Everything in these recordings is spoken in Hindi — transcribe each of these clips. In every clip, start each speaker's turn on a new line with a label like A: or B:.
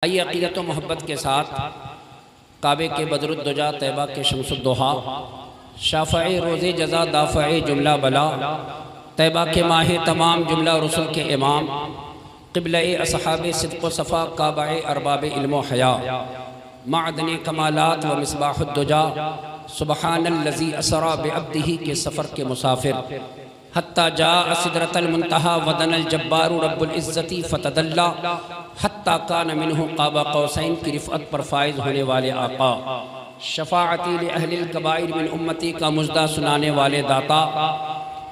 A: आइए अक़ीदत व मोहब्बत के साथ काबे के बदरुद्दुजा, तैबा के शम्सुद्दुहा, शाफ़ए रोज़े जज़ा, दाफ़ए जुमला बला, तैबा के माह तमाम, जुमला रसूल के इमाम, क़िबला-ए असहाबे सिद्क़ व सफ़ा, काबा-ए अरबाब इल्म व हया, माअदन कमालात व मिसबाहुद्दुजा, सुबहानल्लज़ी असरा बिअब्दिही के सफ़र के मुसाफिर, हत्ता जा सिदरतल मुंतहा वदनल जब्बारु रब्बुल इज़्ज़ति फ़तदल्ला, हत्ता कान मिन्हु क़ाबा क़ौसैन की रिफ़अत पर फ़ाइज़ होने वाले आका, शफ़ाअती लि अहलिल कबाइर मिन उम्मती का मुज़दा सुनाने वाले दाता,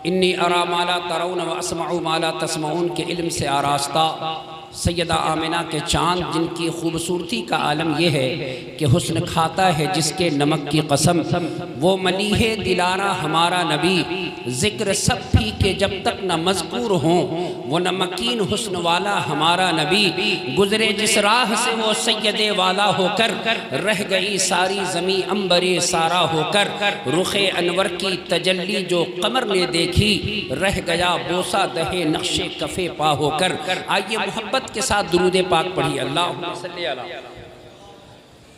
A: इन्नी अरा माला तरौन व अस्मउ माला तस्मऊन के इल्म से आरास्ता, सैयदा आमिना के चाँद जिनकी खूबसूरती का आलम यह है कि हुस्न खाता है जिसके नमक की कसम, वो मलीहे दिलारा हमारा नबी, ज़िक्र सब भी के जब तक न मज़कूर हों, वो नमकीन हुस्न वाला हमारा नबी, गुज़रे जिस राह से वो सैयदे वाला होकर, रह गई सारी ज़मी अंबरे सारा होकर, रुखे अनवर की तजल्ली जो कमर ने देखी, रह गया बोसा दहे नक्शे कफ़े पा होकर। आइए मोहब्बत के साथ दुरूद पाक पढ़िए। अल्लाहुम्मा सल्ली अला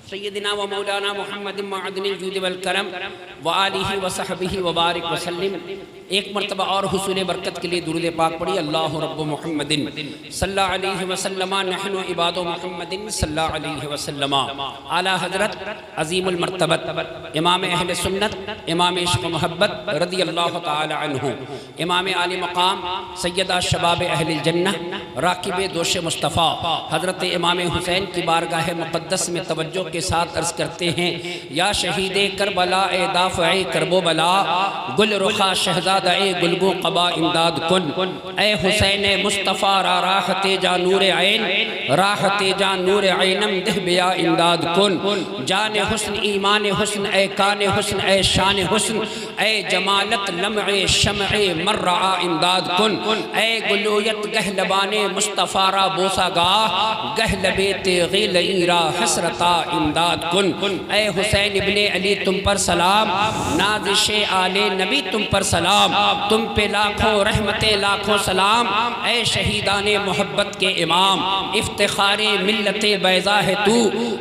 A: सय्यदिना व मौलाना मुहम्मद मअदनिल जूद वल करम व आलिहि व सहबिहि व बारिक व सल्लिम। एक मरतबा और हुसूल बरकत के लिए दुरूद पाक पढ़िए। अल्लाहु रब्बु मुहम्मदिन सल्लल्लाहु अलैहि वसल्लम नहनु इबादु मुहम्मदिन सल्लल्लाहु अलैहि वसल्लम। आला हज़रत अज़ीमुल मर्तबत इमाम अहले सुन्नत, इमाम इश्क़ व मोहब्बत रज़ियल्लाहु तआला अन्हु, इमाम आली मक़ाम सैयदा शबाब अहलिल जन्नह, राकिब दोश मुस्तफ़ा हज़रत इमाम हुसैन की बारगाह मुक़द्दस में तवज्जो के साथ अर्ज़ करते हैं, या शहीदे करबला ए दाफ़ए करबो बला, गुल रुखा शहज़ादा ए गुलगो क़बा इमदाद कुन, ए हुसैन मुस्तफ़ा राहते जा नूर ऐन, राहते जा नूर ऐनम देह बिया इमदाद कुन, जान हुस्न ईमान हुस्न ए कान हुस्न ए शान हुस्न, ए जमालत लम्हे शम्हे मर्रा इमदाद कुन, ए गुलोयत गहलबाने मुस्तफ़ा रा बोसा गाह, गहलबे तेग़े लईरा हसरता इमदाद कुन, ए हुसैन इब्ने अली तुम पर सलाम, नाज़िशे आले नबी तुम पर सलाम, तुम पे लाखों रहमते लाखों सलाम, ए शहीदाने मोहब्बत के इमाम, इफ्तिखारे मिल्लते बैज़ा है तू,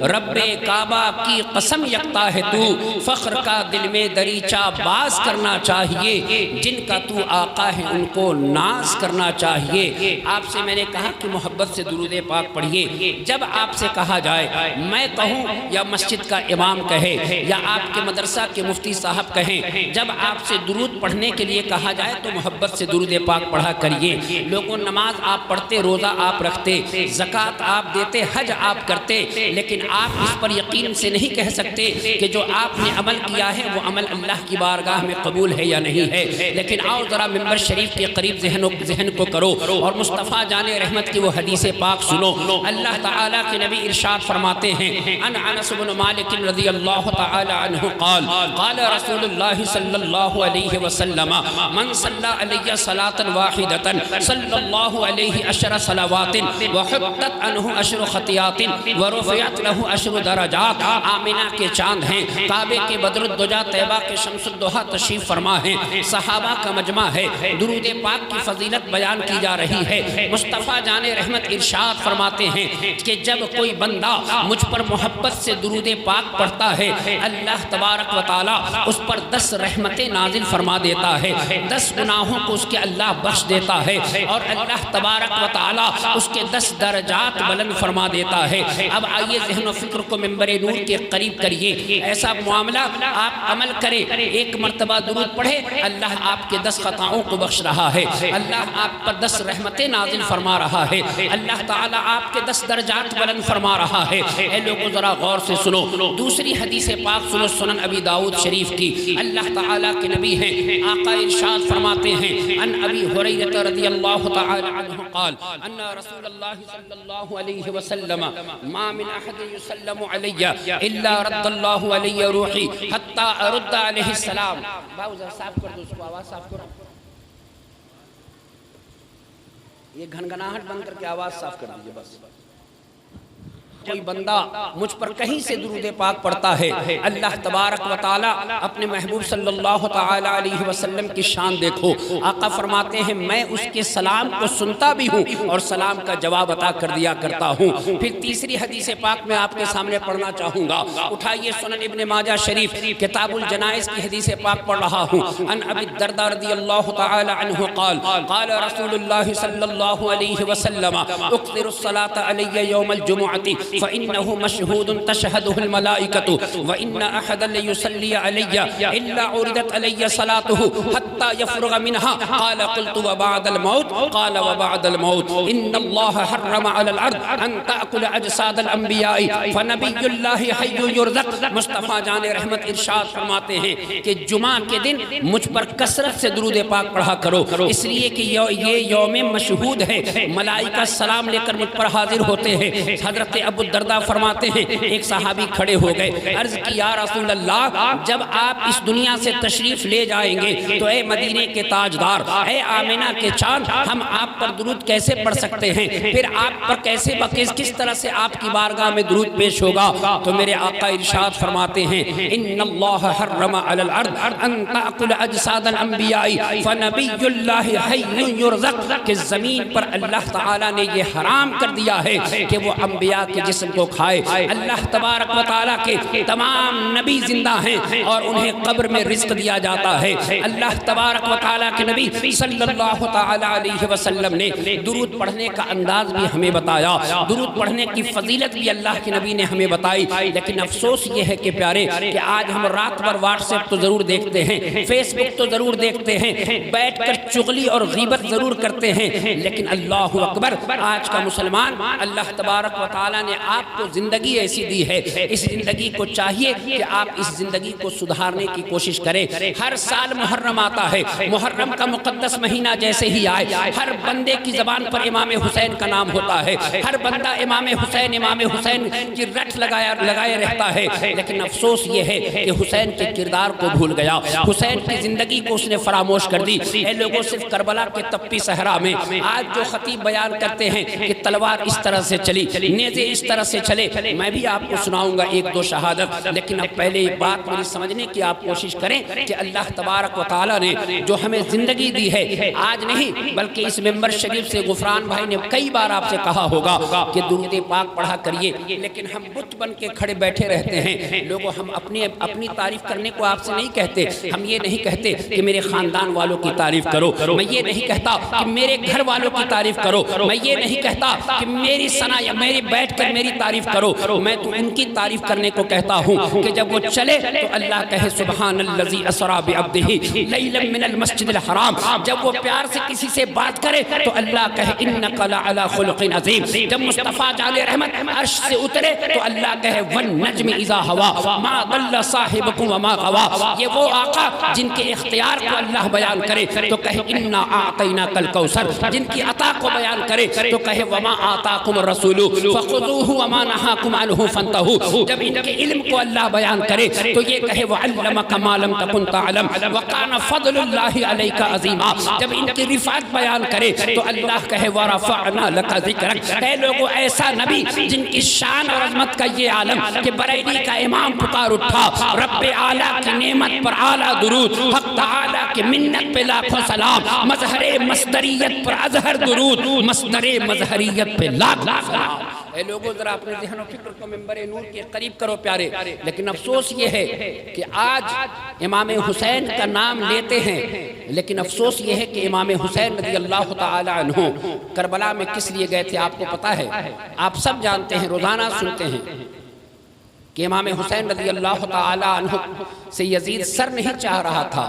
A: रब्बे काबा की कसम यकता है तू, फ़ख्र का दिल में दरीचा बाज करना चाहिए, जिनका तू आका है उनको नाज करना चाहिए। आपसे मैंने कहा कि मोहब्बत से दुरूद पाक पढ़िए। जब आपसे कहा जाए, मैं कहूँ या मस्जिद का इमाम कहे या आपके मदरसा के मुफ्ती साहब कहें, जब आपसे दुरूद पढ़ने के लिए कहा जाए तो मोहब्बत से दुरूद पाक पढ़ा करिए। लोगों, नमाज आप पढ़ते, रोज़ा आप रखते, ज़कात आप देते, हज आप करते, लेकिन आप इस पर यकीन से नहीं कह सकते कि जो आपने अमल किया है वो अमल अल्लाह की बारगाह में कबूल है या नहीं है। लेकिन आओ ज़रा मिंबर शरीफ के करीब जहन को करो और मुस्तफ़ा जाने रहमत की वो हदीस पाक सुनो। अल्लाह ताला के नबी इरशाद फरमाते हैं, अन अनस इब्न मालिक रज़ियल्लाहु ताला अन्हु क़ाल क़ाल रसूलुल्लाह सल्लल्लाहु अलैहि वसल्लम मन सल्ला अलैहि सलातन वाहिदतन सल्लल्लाहु अलैहि अशर सलावातिन व हुत्तत अन्हु अशर खतियातिन व रुफ़ियत लहु अशर दरजात। आमिना के चांद हैं, काबे के बदरुद्दुजा, तैबा के शम्सुद्दुहा तशरीफ फरमा है, सहाबा का मजमा है, दुरूद पाक की फजीलत बयान की जा रही है। मुस्तफ़ा जाने रहमत इरशाद फरमाते हैं कि जब कोई बंदा मुझ पर मोहब्बत से दुरूद पाक पढ़ता है, अल्लाह तबारक व तआला उस पर 10 रहमतें नाजिल फरमा देता है, 10 गुनाहों को उसके अल्लाह बख्श देता है और अल्लाह तबारक व तआला उसके 10 दर्जात बुलंद फरमा देता है। अब आइए ज़हन व फ़िक्र को मिंबर नूर के करीब करिए। ऐसा मामला आप अमल करें, एक मरतबा दुरूद पढ़े, अल्लाह आपके 10 खताओं को बख्श रहा है, अल्लाह आप पर 10 रहमतें नाजिल फरमा रहा है, अल्लाह ताला आपके 10 दर्जात बुलंद फरमा रहा है। ऐ लोगों, ज़रा गौर से सुनो। दूसरी हदीस पाक सुनो, सुनन अबी दाऊद शरीफ की। अल्लाह ताला के नबी हैं, आका इरशाद फरमाते हैं, अन अबी हुरैरा रज़ियल्लाहु ताला अन्हु क़ाल अन्ना रसूलल्लाह सल्लल्लाहु अलैहि वसल्लम मा मिन अहदिन युसल्लमु अलैया इल्ला रद्दल्लाहु अलैहि रूही हत्ता अरुद्द अलैहि सलाम। बाबू ज़रा साफ कर दो, उसको आवाज़ साफ करो, ये घनघनाहट बंद करके आवाज़ साफ कर दीजिए बस। कोई बंदा मुझ पर कहीं से दुरूद पाक पढ़ता है, अल्लाह तबारक व तआला अपने महबूब सल्लल्लाहु तआला अलैहि वसल्लम की शान देखो, आका फरमाते हैं मैं उसके सलाम को सुनता भी हूँ और सलाम का जवाब अता कर दिया करता हूँ। फिर तीसरी हदीस पाक में आपके सामने पढ़ना चाहूँगा, उठाइए सुनन इब्ने माजा शरीफ किताबुल जनाइज़ की हदीस पाक पढ़ रहा हूँ। अन अबी दरदा रज़ियल्लाहु तआला अन्हु क़ाल क़ाल रसूलुल्लाह सल्लल्लाहु अलैहि वसल्लम उक्सिरुस सलात अलैया यौमल जुमुअति फ़इन्नहु मशहूदुन तशहदुहुल मलाइकतु व इन्न अहदन लयुसल्ली अलैया इल्ला उरिदत अलैया सलातुहु हत्ता यफ़रुग मिनहा क़ाल क़ुल्तु व बअदल मौत क़ाल व बअदल मौत इन्नल्लाह हर्रम अलल अर्द अन तअकुल अजसादल अंबियाई फनबियुल्लाहि हय्युन युरज़क़। मुस्तफ़ा जान रहमत इरशाद फरमाते हैं कि जुमा के दिन मुझ पर कसरत से दुरूद पाक पढ़ा करो, इसलिए कि ये यौम मशहूद है, मलाइका सलाम लेकर मुझ पर हाजिर होते हैं। हजरत अबू दरदा फरमाते हैं एक सहाबी खड़े हो गए, अर्ज की या रसूल अल्लाह, जब आप इस दुनिया से तशरीफ ले जाएंगे तो ए मदीने के ताजदार, ए आमिना के चांद, हम आप पर दुरूद कैसे पढ़ सकते हैं, फिर आप पर कैसे किस तरह से आपकी बारगाह में दुरूद पेश होगा। तो मेरे आका इरशाद फरमाते हैं इन्नल्लाह हर्रमा अलल अर्द अन तअकुल अजसादल अंबियाई फनबियुल्लाहि हय्युन युरज़क़, कि ज़मीन पर अल्लाह ताला ने ये हराम कर दिया है कि वो अंबिया के जिस्म को खाए। अल्लाह तबारक व तआला के तमाम नबी जिंदा हैं और उन्हें कब्र में रिज़्क़ दिया जाता है। अल्लाह तबारक व तआला के नबी सल्लल्लाहु तआला अलैहि वसल्लम ने दुरूद पढ़ने का अंदाज भी हमें बताया, दुरूद पढ़ने की फजीलत भी अल्लाह के नबी ने हमें बताई। लेकिन अफसोस ये है कि प्यारे कि आज हम रात भर व्हाट्सएप तो ज़रूर देखते हैं, फेसबुक तो ज़रूर देखते हैं, बैठकर चुगली और गीबत ज़रूर करते हैं, लेकिन अल्लाहु अकबर, आज का मुसलमान, अल्लाह तबारक व तआला ने आपको ज़िंदगी ऐसी दी है, इस ज़िंदगी को चाहिए कि आप इस ज़िंदगी को सुधारने की कोशिश करें। हर साल मुहर्रम आता है, मुहर्रम का मुक़द्दस महीना जैसे ही आए, हर बंदे की ज़बान पर इमाम हुसैन का नाम होता है, हर बंदा इमाम हुसैन की रट लगाए रहता है। लेकिन अफसोस ये है कि हुसैन के किरदार को भूल गया, हुसैन की ज़िंदगी को उसने फरामोश कर दी। ये लोगों सिर्फ करबला के तप्पी सहरा में आज जो खतीब बयान करते हैं कि तलवार इस तरह से चली, नेज़े इस तरह से चले, मैं भी आपको सुनाऊंगा एक दो शहादत। लेकिन अब पहले एक बात मेरी समझने की आप कोशिश करें कि अल्लाह तबारक व तआला ने जो हमें ज़िंदगी दी है, आज नहीं बल्कि इस मेंबर शरीफ से गुफरान भाई ने कई बार आपसे कहा होगा कि दुरूद पाक पढ़ा करिए, लेकिन हम बुत बन के खड़े बैठे रहते हैं। लोगों, हम अपनी तारीफ करने को आपसे नहीं कहते, हम ये नहीं कहते कि मेरे खानदान वालों की तारीफ करो, मैं ये नहीं कहता कि मेरे घर वालों की तारीफ करो, मैं ये नहीं कहता कि मेरी सना या मेरी बैठ कर मेरी तारीफ करो, मैं तो उनकी तारीफ करने को कहता हूँ कि जब वो चले तो अल्लाह कहे सुब्हानल्लज़ी असरा बिअब्दिही लैलन मिनल मस्जिदिल हराम। जब वो प्यार से किसी से बात करे तो अल्लाह कहे इन्नका लअला खुलुक़िन अज़ीम। जब मुस्तफ़ा जाले रहमत अर्श से उतरे तो अल्लाह कहे वन नज्म इज़ा हवा मा दल्ला साहिबुकुम व मा गवा। ये वो आका जिनके इख्तियार को अल्लाह बयान करे तो कहे इन्ना आतैना कल कौसर, जिनकी अता को बयान करे तो कहे वमा आताकुम रसूलु फखुदूहु वमा नहाकुम अन्हु फंतहु। जब इनके इल्म को अल्लाह बयान करे तो ये कहे वअल्लमका मा लम तकुन तअलम व काना फज़लुल्लाहि अलैका अज़ीमा। जब इनकी रिफ़ात बयान करे तो अल्लाह कहे व रफ़अना लका ज़िक्रक। है लोगों ऐसा नबी जिनकी शान और अज़मत का ये आलम कि बरेली का इमाम पुकार उठा, रब्बे आला की नेमत पर आला दुरूद, हक़ तआला की मिन्नत पे लाखों सलाम, मज़हरे मस्दरियत पर अज़हर दुरूद, मस्दरे मज़हरियत पे लाख सलाम। ए लोगों, जरा अपने ज़हन और फिक्र को मिंबर नूर के करीब करो प्यारे। लेकिन अफसोस ये है कि आज इमाम हुसैन का नाम लेते हैं, लेकिन अफसोस ये है कि इमाम हुसैन रज़ियल्लाहु तआला अन्हु करबला में किस लिए गए थे आपको पता है? आप सब जानते हैं, रोज़ाना सुनते हैं कि इमाम हुसैन रज़ियल्लाहु तआला अन्हु से यजीद सर नहीं चाह रहा था,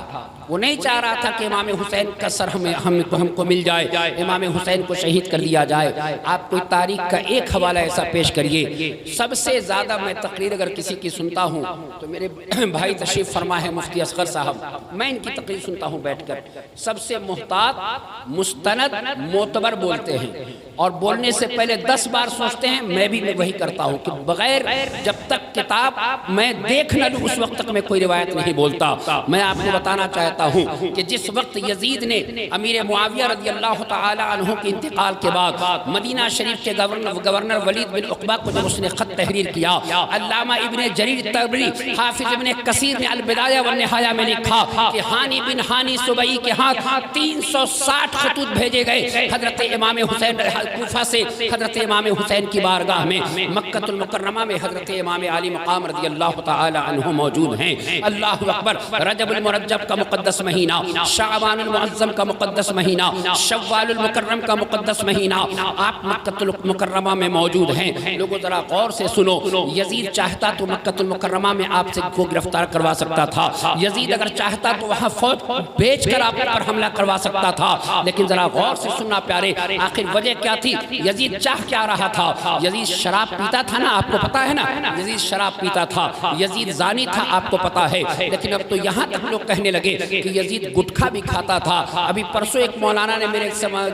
A: वो नहीं चाह रहा था कि इमाम हुसैन का सर हमको मिल जाए, इमाम हुसैन को शहीद कर लिया जाए। आप कोई तारीख का एक हवाला ऐसा पेश करिए। सबसे ज़्यादा मैं तकरीर अगर किसी की सुनता हूँ तो मेरे भाई तशरीफ़ फरमा है मुफ्ती असगर साहब, मैं इनकी तकरीर सुनता हूँ बैठकर। सबसे मुहतात, मुस्तनद, मोतबर बोलते हैं और बोलने से पहले 10 बार सोचते हैं। मैं भी वही करता हूँ कि बगैर जब तक किताब मैं देख न लूँ उस वक्त तक मैं कोई रिवायत नहीं बोलता। मैं आपको बताना चाहता चाहता हूँ कि जिस वक्त यजीद ने अमीर मुआविया रज़ी अल्लाह तआला अन्हु के इंतकाल के बाद मदीना शरीफ के गवर्नर वलीद बिन उक़बा को जब उसने ख़त तहरीर किया, अल्लामा इब्ने जरीर तबरी हाफिज़ इब्ने कसीर ने अल बिदाया व निहाया में लिखा कि हानी बिन हानी सुबई के हाथ 360 खतूत भेजे गए हज़रत इमाम हुसैन कूफा से हज़रत इमाम हुसैन की बारगाह में। मक्कतुल मुकर्रमा में हज़रत इमाम आली मकाम रज़ी अल्लाह तआला अन्हु मौजूद हैं। अल्लाहु अकबर। रजबुल मुरज्जब का मुक़द्दस महीना, शाबानुल मुअज़्ज़म का मुक़द्दस महीना, शव्वालुल मुकर्रम का मुक़द्दस महीना, आप मक्कतुल मुकर्रमा में मौजूद हैं। लोगों ज़रा गौर से सुनो, यजीद चाहता तो मक्कतुल मुकर्रमा में आपसे को गिरफ्तार करवा सकता था। यजीद अगर चाहता तो वहाँ फौज भेजकर आप पर हमला करवा सकता था। लेकिन ज़रा गौर से सुनना प्यारे, आखिर वजह क्या थी? यजीद चाह क्या रहा था? यजीद शराब पीता था ना, आपको पता है ना, यजीद शराब पीता था, यजीद जानी था, आपको पता है। लेकिन अब तो यहाँ तक लोग कहने लगे कि यजीद गुटखा भी खाता था। अभी परसों एक मौलाना ने मेरे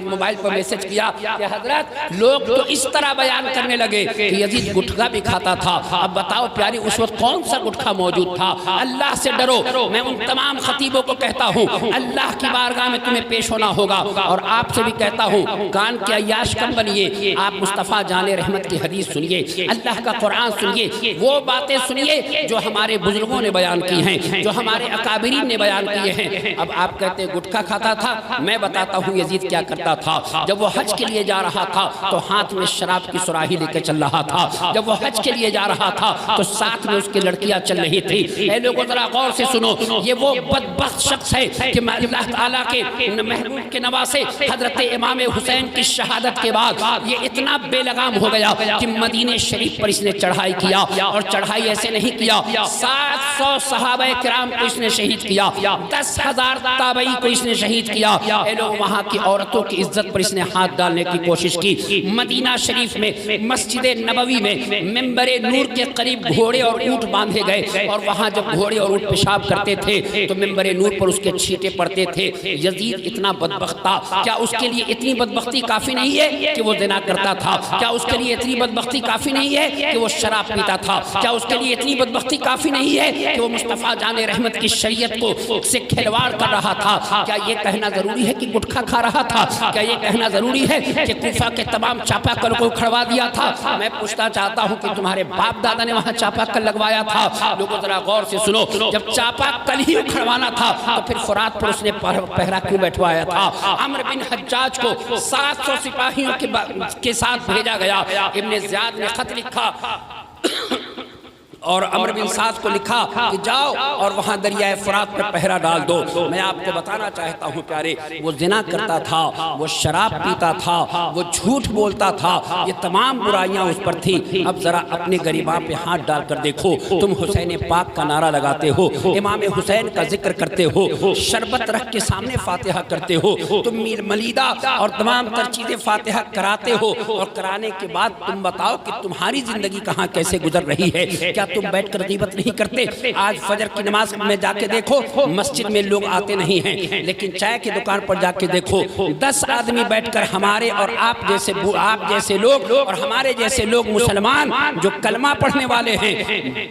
A: मोबाइल पर मैसेज किया कि हजरत लोग तो इस तरह बयान करने लगे कि यजीद गुटखा भी खाता था। अब बताओ प्यारी, उस वक्त कौन सा गुटखा मौजूद था? अल्लाह से डरो। मैं उन तमाम खतीबों को कहता हूँ अल्लाह की बारगाह में तुम्हें पेश होना होगा। और आपसे भी कहता हूँ कान के अय्याश कम बनिए, आप मुस्तफ़ा जाने रहमत की हदीस सुनिए, अल्लाह का कुरान सुनिए, वो बातें सुनिए जो हमारे बुजुर्गों ने बयान की हैं, जो हमारे अकाबिरीन ने बयान किए हैं। अब आप कहते हैं गुटखा खाता था, मैं बताता हूँ यजीद क्या करता था। जब वो हज के लिए जा रहा था तो हाथ में शराब की सुराही लेकर चल रहा था। जब वो हज के लिए जा रहा था तो साथ में उसकी लड़कियां चल रही थी। ऐ लोगों जरा गौर से सुनो, ये वो बदबख्त शख्स है कि अल्लाह ताला के महबूब के नवासे हजरत इमाम हुसैन की शहादत के बाद ये इतना बेलगाम हो गया कि मदीने शरीफ पर इसने चढ़ाई किया। और चढ़ाई ऐसे नहीं किया, 700 सहाबा किराम को इसने शहीद किया, 10,000 ताबई को इसने शहीद किया। ये लोग वहाँ की औरतों की इज्जत पर इसने हाथ डालने की कोशिश की। मदीना शरीफ में मस्जिद नबवी में मिंबरे नूर के करीब घोड़े और ऊँट बांधे गए। और वहाँ जब घोड़े और ऊँट पेशाब करते थे तो मिंबरे नूर पर उसके छींटे पड़ते थे। यजीद इतना बदबख्त था, क्या उसके लिए इतनी बदबख्ती काफ़ी नहीं है कि वो ज़िना करता था? क्या उसके लिए इतनी बदबख्ती काफ़ी नहीं है कि वो शराब पीता था? क्या उसके लिए इतनी बदबख्ती काफ़ी नहीं है कि वो मुस्तफ़ा जाने रहमत की शरीयत को से खिलवाड़ कर रहा था? क्या ये कहना ज़रूरी है कि गुटखा खा रहा था? क्या ये कहना ज़रूरी है कि कूफा के तमाम चापाकल को खड़वा दिया था? मैं पूछना चाहता हूँ कि तुम्हारे बाप दादा ने वहाँ चापाकल लगवाया था? लोगों ज़रा गौर से सुनो, जब चापाकल ही उखड़वाना था तो फिर फुरात पर उसने पहरा क्यों बैठवाया था? अम्र बिन हज्जाज को 700 सिपाहियों के साथ भेजा गया। इब्ने ज़ियाद ने खत लिखा और अम्र बिन साद को लिखा कि जाओ और वहाँ दरियाए फुरात पर पहरा डाल दो। मैं आपको बताना चाहता हूँ प्यारे, वो जिना करता था, वो शराब पीता था, वो झूठ बोलता था, ये तमाम बुराइयाँ उस पर थी। अब ज़रा अपने गरीबां पे हाथ डाल कर देखो, तुम हुसैन पाक का नारा लगाते हो, इमाम हुसैन का जिक्र करते हो, शरबत रख के सामने फातिहा करते हो, तुम मीर मलीदा और तमाम तर चीज़ें फातिहा कराते हो। और कराने के बाद तुम बताओ कि तुम्हारी ज़िंदगी कहाँ कैसे गुजर रही है? क्या तुम बैठकर गीबत नहीं करते? आज फजर की नमाज में जाके देखो, मस्जिद में लोग आते नहीं हैं, लेकिन चाय की दुकान पर जाके देखो 10 आदमी बैठकर हमारे और आप जैसे लोग और हमारे जैसे लोग मुसलमान जो कलमा पढ़ने वाले हैं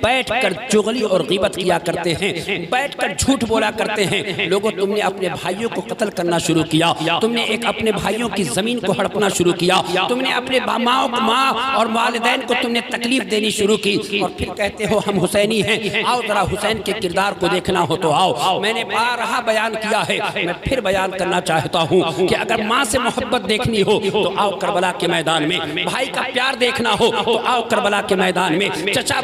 A: बैठकर चुगली और गीबत किया करते हैं, बैठकर झूठ बोला करते हैं। लोगों, तुमने अपने भाइयों को कत्ल करना शुरू किया, तुमने एक अपने भाइयों की जमीन को हड़पना शुरू किया, तुमने अपने माँ और वालिदैन को तुमने तकलीफ देनी शुरू की और फिर कहते हो हम हुसैनी हैं। आओ जरा हुसैन के किरदार को देखना हो तो आओ। मैंने बारहा बयान किया है, मैं फिर बयान करना चाहता हूँ कि अगर माँ से मोहब्बत देखनी हो तो आओ करबला के मैदान में, भाई का प्यार देखना हो तो आओ करबला के मैदान में, चचा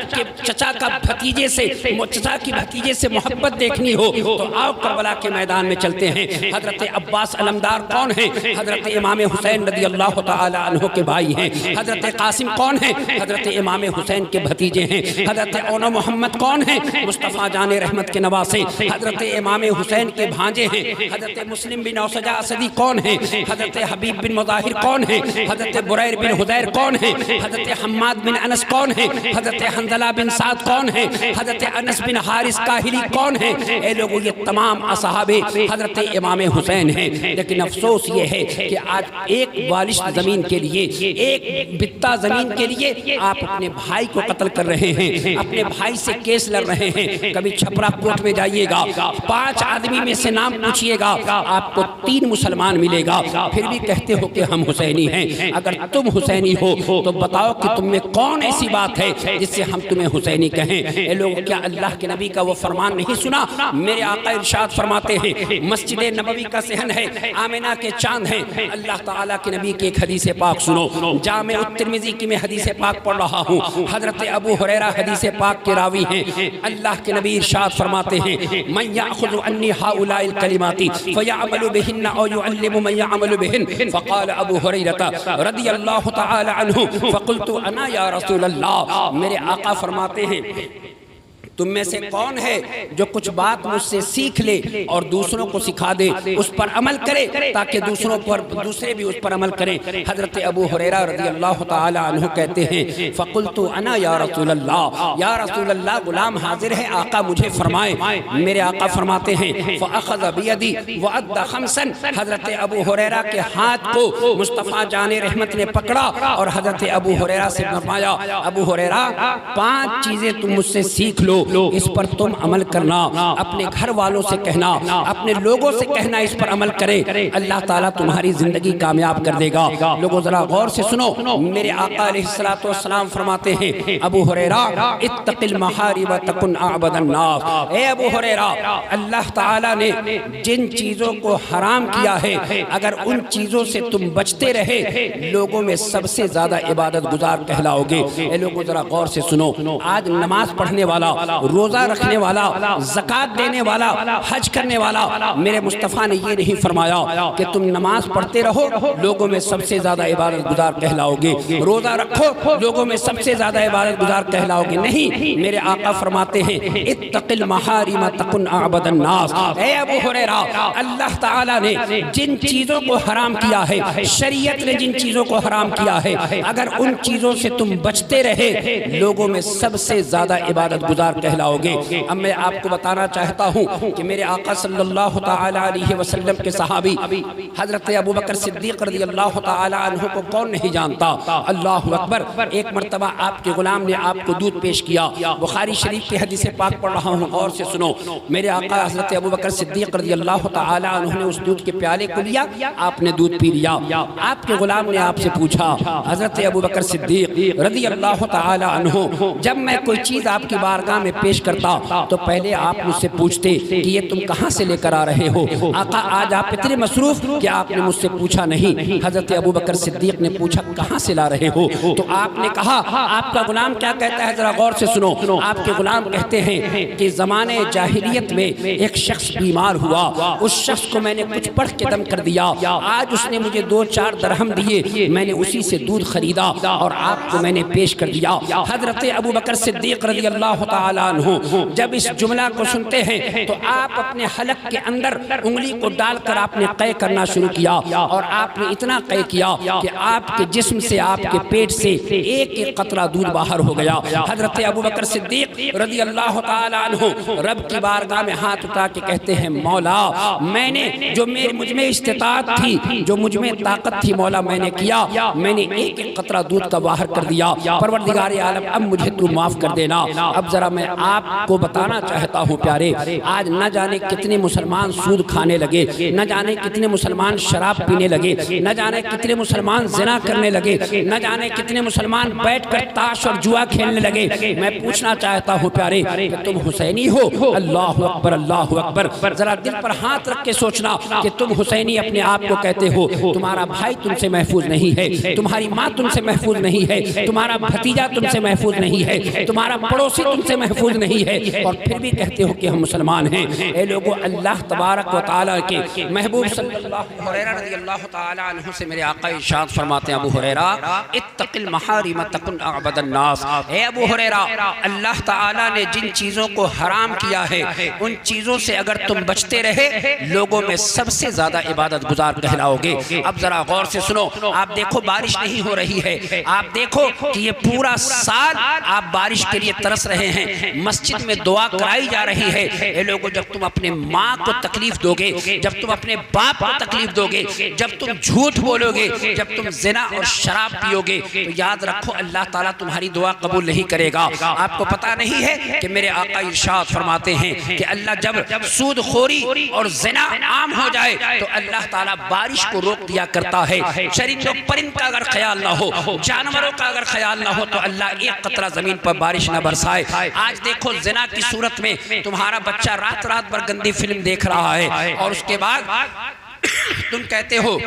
A: की भतीजे से मोहब्बत देखनी हो तो आओ करबला के मैदान में चलते हैं। हजरत अब्बास अलमदार कौन है? हजरत इमाम हुसैन रज़ी अल्लाह तआला अन्हु के भाई हैं। हजरत कासिम कौन है? हजरत इमाम हुसैन के भतीजे हैं। हजरत ओना मोहम्मद कौन है? मुस्तफ़ा जाने रहमत के नवासे हजरत इमाम हुसैन के भांजे हैं। हजरत मुस्लिम बिन औसजा असदी कौन है? हजरत हबीब बिन मुज़ाहिर कौन है? हजरत बुरैर बिन हुदैर कौन है? हजरत हम्माद बिन अनस कौन है? हजरत हंज़ला बिन साद कौन है? हजरत अनस बिन हारिस काहिली कौन है? ए लोगों, ये तमाम असहाबे हजरत इमाम हुसैन हैं। लेकिन अफसोस ये है कि आज एक बालिश ज़मीन के लिए, एक बित्ता ज़मीन के लिए आप अपने भाई को कत्ल कर रहे हैं। हैं, अपने भाई से केस लड़ रहे हैं, कभी छपरा कोर्ट में जाइएगा, 5 आदमी में से नाम पूछिएगा, आपको 3 मुसलमान मिलेगा, फिर भी कहते हो कि हम हुसैनी हैं। अगर तुम हुसैनी हो तो बताओ कि तुम में कौन ऐसी बात है जिससे हम तुम्हें हुसैनी कहें। ये लोग क्या अल्लाह के नबी का वो फरमान नहीं सुना? मेरे आका इरशाद फरमाते हैं, मस्जिद नबवी का सहन है, आमिना के चांद हैं। अल्लाह ताला के नबी की एक हदीस पाक सुनो, जामे तिर्मिज़ी की मैं हदीस पाक पढ़ रहा हूँ, हजरत अबू हुरैरा हदीस पाक के रावी हैं। अल्लाह के नबी इरशाद फरमाते हैं, मन याखुज़ु अन्नी हाउलाइल कलिमाति फयअमलु बिहिन्ना औ युअल्लिमु मन यअमलु बिहिन फ़क़ाल अबू हुरैरा रज़ियल्लाहु तआला अन्हु फ़क़ुल्तु अना या रसूल अल्लाह। मेरे आका फरमाते हैं, तुम में से कौन है जो कुछ बात मुझसे सीख ले और दूसरों को सिखा दे, उस पर अमल करे ताकि दूसरे भी उस पर अमल करें। हजरत अबू हुरैरा रज़ियल्लाहु तआला अन्हु कहते हैं, फ़क़ुल्तु अना या रसूल अल्लाह, या रसूल अल्लाह गुलाम हाजिर है, आका मुझे फरमाए। मेरे आका फरमाते हैं, फ़अख़ज़ बियदी वअद्दा ख़म्सन। हजरत अबू हुरैरा के हाथ को मुस्तफ़ा जाने रहमत ने पकड़ा और हजरत अबू हुरैरा से फरमाया, अबू हुरैरा 5 चीज़ें तुम मुझसे सीख लो, इस पर तुम अमल करना, अपने घर वालों से कहना, अपने लोगों से कहना, इस पर अमल करें, अल्लाह ताला तुम्हारी जिंदगी कामयाब कर देगा। लोगों जरा गौर से सुनो, मेरे आका अलैहिस्सलातु वस्सलाम फरमाते हैं, अबू हुरैरा इत्तक़िल महारिब तकुन अअबदन नास। ए अबू हुरैरा, अल्लाह ताला ने जिन चीज़ों को हराम किया है, अगर उन चीज़ों से तुम बचते रहे, लोगों में सबसे ज़्यादा इबादत गुजार कहलाओगे। ए लोगों जरा गौर से सुनो, आज नमाज पढ़ने वाला, रोजा रखने वाला, ज़कात देने वाला, हज करने वाला, मेरे मुस्तफ़ा ने ये नहीं फरमाया कि तुम नमाज पढ़ते रहो, लोगों में सबसे ज़्यादा इबादत गुजार कहलाओगे, रोजा रखो, लोगों में सबसे ज़्यादा इबादत गुजार कहलाओगे। नहीं, मेरे आका फरमाते हैं, इत्तक़िल महारिम तकुन अअबदन नास। ए अबू हुरैरा, अल्लाह ताला ने जिन चीज़ों को हराम किया है, शरीयत ने जिन चीज़ों को हराम किया है, अगर उन चीज़ों से तुम बचते रहे, लोगों में सबसे ज़्यादा इबादत गुजार कहलाओगे। अब मैं आपको बताना चाहता हूँ कि मेरे आका सल्लल्लाहु तआला अलैहि वसल्लम के सहाबी हजरत अबू बकर सिद्दीक़ रज़ियल्लाहु तआला अन्हु को कौन नहीं जानता। अल्लाहु अकबर। एक मरतबा आपके गुलाम ने आपको दूध पेश किया, बुखारी शरीफ की हदीस पाक पढ़ रहा हूँ, और से सुनो। मेरे आका हजरत अबू बकर सिद्दीक़ रज़ियल्लाहु तआला अन्हु ने उस दूध के प्याले को लिया, आपने दूध पी लिया। आपके गुलाम ने आपसे पूछा, हजरत अबू बकर सिद्दीक़ रज़ियल्लाहु तआला अन्हु, जब मैं कोई चीज़ आपकी बारगाह में पेश करता तो पहले आप मुझसे पूछते कि ये तुम कहाँ से लेकर आ रहे हो। आका, आज आप इतने मसरूफ कि आपने मुझसे पूछा नहीं। हजरत अबू बकर सिद्दीक़ ने पूछा, कहाँ से ला रहे हो? तो आपने कहा, आपका गुलाम क्या कहता है, जरा गौर से सुनो। आपके गुलाम कहते हैं कि ज़माने जाहिलियत में एक शख्स बीमार हुआ, उस शख्स को मैंने कुछ पढ़ के दम कर दिया, आज उसने मुझे 2-4 दरहम दिए, मैंने उसी से दूध खरीदा और आपको मैंने पेश कर दिया। हजरत अबू बकर सिद्दीक़ रज़ियल्लाहु तआला अन्हु जब इस जुमला को सुनते हैं तो आप अपने हलक के अंदर उंगली को डालकर आपने क़य करना शुरू किया, और आपने इतना क़य किया कि आपके जिस्म से, आपके पेट से एक कतरा दूध बाहर हो गया। हजरत अबू बकर सिद्दीक़ रज़ियल्लाहु तआला अन्हु रब की बारगाह में हाथ उठा के कहते हैं, मौला, मैंने जो मुझ में इस्तिताअत थी, जो मुझ में ताकत थी, मौला मैंने किया, मैंने एक कतरा दूध का बाहर कर दिया। परवरदिगार आलम, अब मुझे तू माफ़ कर देना। अब जरा मैं आपको बताना चाहता हूँ प्यारे, आज न जाने कितने मुसलमान सूद खाने लगे, न जाने कितने मुसलमान शराब पीने लगे, न जाने कितने मुसलमान ज़िना करने लगे, न जाने कितने मुसलमान बैठकर ताश और जुआ खेलने लगे। मैं पूछना चाहता हूँ प्यारे, कि तुम हुसैनी हो? अल्लाहु अकबर, अल्लाहु अकबर। जरा दिल पर हाथ रख के सोचना कि तुम हुसैनी अपने आप को कहते हो, तुम्हारा भाई तुमसे महफूज नहीं है, तुम्हारी माँ तुमसे महफूज नहीं है, तुम्हारा भतीजा तुमसे महफूज नहीं है, तुम्हारा पड़ोसी तुमसे महफूज नहीं है, और फिर भी कहते हो कि हम मुसलमान हैं। ए लोगों, अल्लाह तबारक व तआला के महबूब सल्लल्लाहु हुरैरा रज़ियल्लाहु तआला अन्हु से मेरे आका इरशाद फरमाते हैं, अबू हुरैरा इत्तक़िल महारिम तकुन अअबदन नास। ए अबू हुरैरा, अल्लाह ताला ने जिन चीज़ों को हराम किया है, उन चीज़ों से अगर तुम बचते रहे, लोगों में सबसे ज़्यादा इबादत गुजार कहलाओगे। अब ज़रा गौर से सुनो, आप देखो बारिश नहीं हो रही है, आप देखो कि ये पूरा साल आप बारिश के लिए तरस रहे हैं, मस्जिद में दुआ कराई जा रही है। ये लोगों, जब तुम अपने माँ को तकलीफ दोगे, जब तुम अपने बाप को तकलीफ दोगे, जब तुम झूठ बोलोगे, जब तुम जिना और शराब पियोगे, तो याद रखो अल्लाह ताला तुम्हारी दुआ कबूल नहीं करेगा। आपको पता नहीं है कि मेरे आका इरशाद फरमाते हैं कि अल्लाह जब सूदखोरी और जिना आम हो जाए तो अल्लाह ताला बारिश को रोक दिया करता है। चरिंदों परिंद का अगर ख्याल ना हो, जानवरों का अगर ख्याल ना हो, तो अल्लाह एक कतरा जमीन पर बारिश ना बरसाए। आज देखो जिना की सूरत में तुम्हारा बच्चा रात रात भर गंदी फिल्म देख रहा है और उसके बाद तुम कहते हो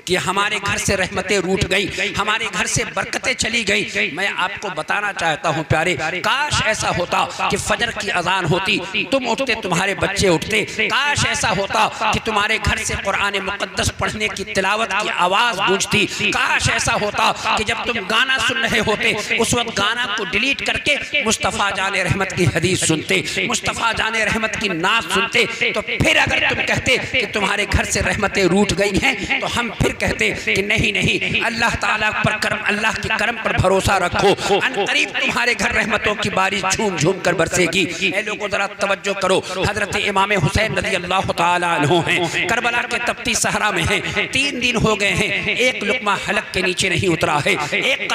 A: कि हमारे घर से रहमतें रूठ गई, हमारे घर से बरकतें चली गई। मैं आपको बताना चाहता हूं प्यारे, काश ऐसा होता कि फजर की अजान होती, तुम उठते, तुम्हारे बच्चे उठते। काश ऐसा होता कि तुम्हारे घर से कुरान मुकद्दस पढ़ने की तिलावत की आवाज गूंजती। काश ऐसा होता कि जब तुम गाना सुन रहे होते उस वक्त गाना को डिलीट करके मुस्तफ़ा जाने रहमत की हदीस सुनते, मुस्तफ़ा जाने रहमत की नात सुनते। तो फिर अगर तुम कहते कि तुम्हारे घर से रहमतें रूठ गई हैं, तो हम फिर कहते कि नहीं नहीं, अल्लाह ताला पर करम, अल्लाह के करम पर भरोसा रखो, अनकरीब तुम्हारे घर रहमतों की बारिश झूम झूम कर बरसेगी। ऐ लोगों जरा तवज्जो करो, हजरत इमाम हुसैन रज़ी अल्लाह ताला अन्हु हैं, करबला के तपती सहरा में हैं, 3 दिन हो गए हैं, एक लुकमा हलक के नीचे नहीं उतरा है, एक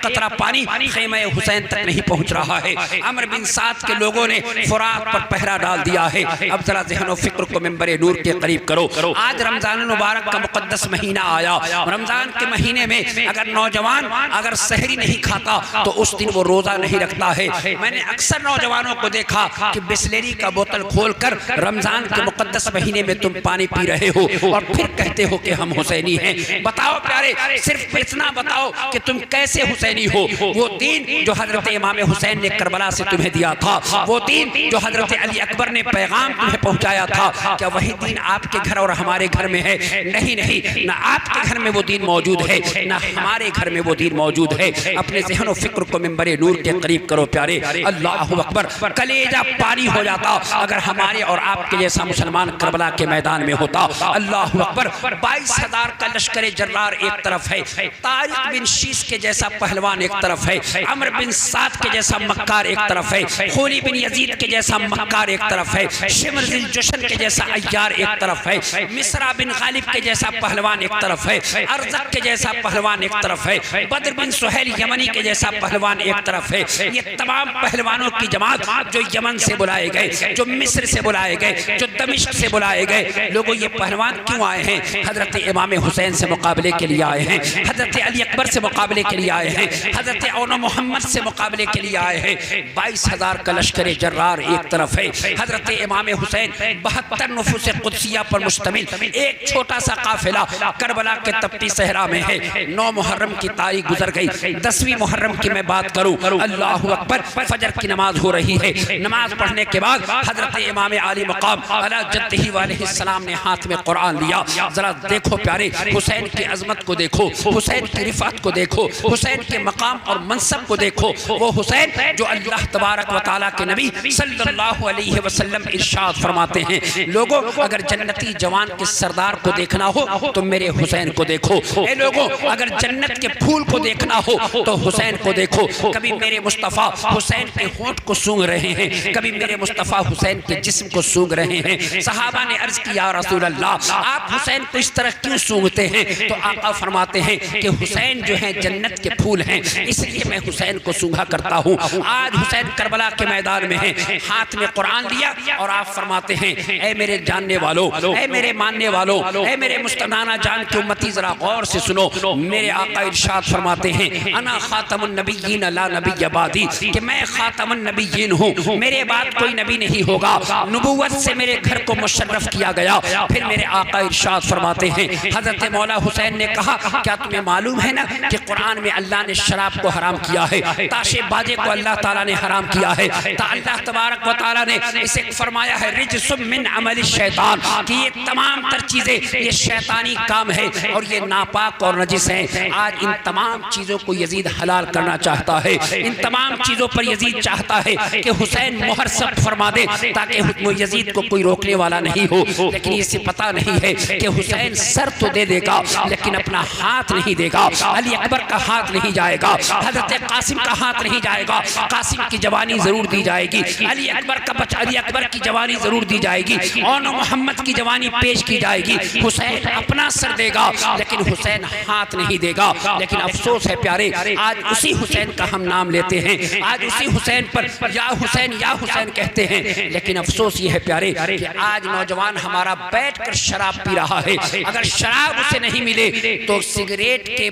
A: कतरा पानी ख़ैमे हुसैन तक नहीं पहुंच रहा है। अमर बिन साद के लोगों ने फुरात पर पहरा डाल दिया है। अब जरा ज़हन व फिक्र को मिंबर नूर के करीब करो। आज रमजान मुबारक का मुकद्दस महीना आया। रमजान के महीने में अगर नौजवान अगर सहरी नहीं खाता तो उस दिन वो रोजा नहीं रखता है। मैंने अक्सर नौजवानों को देखा कि बिस्लेरी का बोतल खोलकर रमजान के मुकद्दस महीने में तुम पानी पी रहे हो और फिर कहते हो कि हम हुसैनी हैं। बताओ प्यारे, सिर्फ इतना बताओ कि तुम कैसे हुसैनी हो। वो दीन जो हजरत इमाम हुसैन ने करबला से तुम्हें दिया था, वो दीन जो हजरत अली अकबर ने पैगाम तुम्हें पहुंचाया था, क्या वही दीन आपके घर और हमारे घर में है? नहीं नहीं, ना आपके घर में वो दीन मौजूद है, ना हमारे घर में वो दीन मौजूद है। अपने ज़हन और फिक्र को मिंबरे नूर के करीब करो प्यारे। अल्लाहु अकबर, कलेजा पानी हो जाता अगर हमारे और आपके जैसा मुसलमान करबला के मैदान में होता। अल्लाहु अकबर, 22,000 का लश्कर जर्रार एक तरफ है, तारिक बिन शीस के जैसा पहलवान एक तरफ है, अमर बिन साद के जैसा मक्कार एक तरफ है, खूली बिन यजीद के जैसा मक्कार एक तरफ है, शिमर बिन जुशन के जैसा अय्यार एक तरफ है, मिस्रा बिन गालिब के जैसा पहलवान एक तरफ है, अर्ज़क के जैसा पहलवान एक तरफ है, बद्र बिन सुहैल यमनी के जैसा पहलवान एक तरफ है। ये तमाम पहलवानों की जमात जो यमन से बुलाए गए, जो मिस्र से बुलाए गए, जो दमिश्क से बुलाए गए। लोगों, ये पहलवान क्यों आए हैं? हजरत इमाम हुसैन से मुकाबले के लिए आए हैं, हजरत अली अकबर से मुकाबले के लिए आए हैं, हजरत औन मोहम्मद से मुकाबले के लिए आए हैं। 22,000 का लश्कर जर्रार एक तरफ है, हजरत इमाम हुसैन 72 नुफूस कुदसिया पर मुश्तमिल एक छोटा सा काफिला करबला के तपती सहरा में है। 9 मुहर्रम की तारीख गुजर गई, 10वीं मुहर्रम की मैं बात करूं, अल्लाहु अकबर, फजर की नमाज हो रही है। नमाज पढ़ने के बाद हजरत इमाम आली मकाम अला जद्दिही अलैहिस्सलाम ने हाथ में कुरान लिया। जरा देखो प्यारे, हुसैन की अजमत को देखो, हुसैन की रिफात को देखो, हुसैन के मकाम और मनसब को देखो। वो हुसैन जो अल्लाह तबारक व तआला के नबी सल्लल्लाहु अलैहि वसल्लम इरशाद फरमाते हैं, लोगों अगर जन्नती जवान के सरदार को देखना हो तो मेरे हुसैन को देखो। ए लोगों, अगर जन्नत के फूल को देखना हो तो हुसैन को देखो। कभी मेरे मुस्तफ़ा हुसैन के होंठ को सूंघ रहे हैं, कभी मेरे मुस्तफ़ा हुसैन के जिस्म को सूंघ रहे हैं। सहाबा ने अर्ज किया, या रसूल अल्लाह, आप हुसैन को इस तरह क्यों सूंघते हैं? तो आका फरमाते हैं कि हुसैन जो है जन्नत के फूल हैं, इसलिए मैं हुसैन को सूंघा करता हूँ। आज हुसैन करबला के मैदान में है, हाथ में कुरान लिया और आप फरमाते हैं, ऐ मेरे जानने वालों, ऐ मेरे मानने वालों, ऐ मेरे मुस्तनाना जान की उम्मती, जरा गौर से सुनो। मेरे आका इरशाद फरमाते हैं, अना खातमुन नबिय्यीन ला नबिय्य बादी, कि मैं खातमुन नबिय्यीन हूँ, मेरे बाद कोई नबी नहीं होगा। नबूवत से मेरे घर को मुशर्रफ किया गया। फिर मेरे आका इरशाद फरमाते हैं, हजरत मौला हुसैन ने कहा, क्या तुम्हें मालूम है ना कि कुरान में अल्लाह ने शराब को हराम किया है, ताशे बाजे को अल्लाह ताला ने हराम किया है। अल्लाह तबारक व तआला ने इसे फरमाया है रिजसुम मिन अमल शैतान, कि ये तमाम तर चीजें ये शैतानी काम है और ये नापाक और नजिस है। आज इन तमाम चीज़ों को यजीद हलाल करना चाहता है। इन तमाम चीज़ों पर यजीद चाहता है कि हुसैन मोहर सख्त फरमा दे ताकि यजीद को कोई रोकने वाला नहीं हो। लेकिन इसे पता नहीं है कि हुसैन सर तो दे देगा लेकिन अपना हाथ नहीं देगा। अली अकबर का हाथ नहीं जाएगा, हजरत कासिम का हाथ नहीं जाएगा। कासिम की जवानी जरूर दी जाएगी, अली अकबर की जवानी जरूर दी जाएगी, और मोहम्मद की जवानी पेश की जाएगी। हुसैन अपना सर देगा लेकिन हुसैन हाथ नहीं देगा। लेकिन अफसोस है प्यारे, आज उसी हुसैन का हम नाम लेते हैं, आज उसी हुसैन पर या हुसैन कहते हैं। लेकिन अफसोस ये है प्यारे कि आज नौजवान हमारा बैठकर शराब पी रहा है। अगर शराब उसे नहीं मिले तो सिगरेट के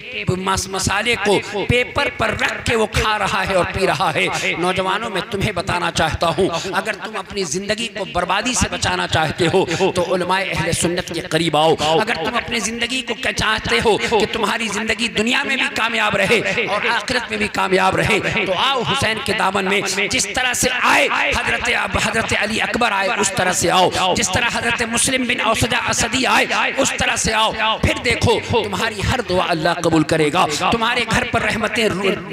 A: मसाले को पेपर पर रख के वो खा रहा है और पी रहा है। नौजवानों में तुम्हें बताना चाहता हूँ, अगर तुम अपनी जिंदगी को बर्बादी से बचाना चाहते हो तो उलमाए अहले सुन्नत के करीब आओ। अगर तुम अपनी जिंदगी को चाहते हो कि तुम्हारी जिंदगी दुनिया में भी कामयाब रहे और आखिरत में भी कामयाब रहे तो आओ हुसैन के दामन में। जिस तरह से आए हजरत अली अकबर आए उस तरह से आओ, जिस तरह हजरत मुस्लिम बिन औसजा असदी आए उस तरह से आओ। फिर देखो तुम्हारी हर दुआ अल्लाह कबूल करेगा, तुम्हारे घर पर रहमतें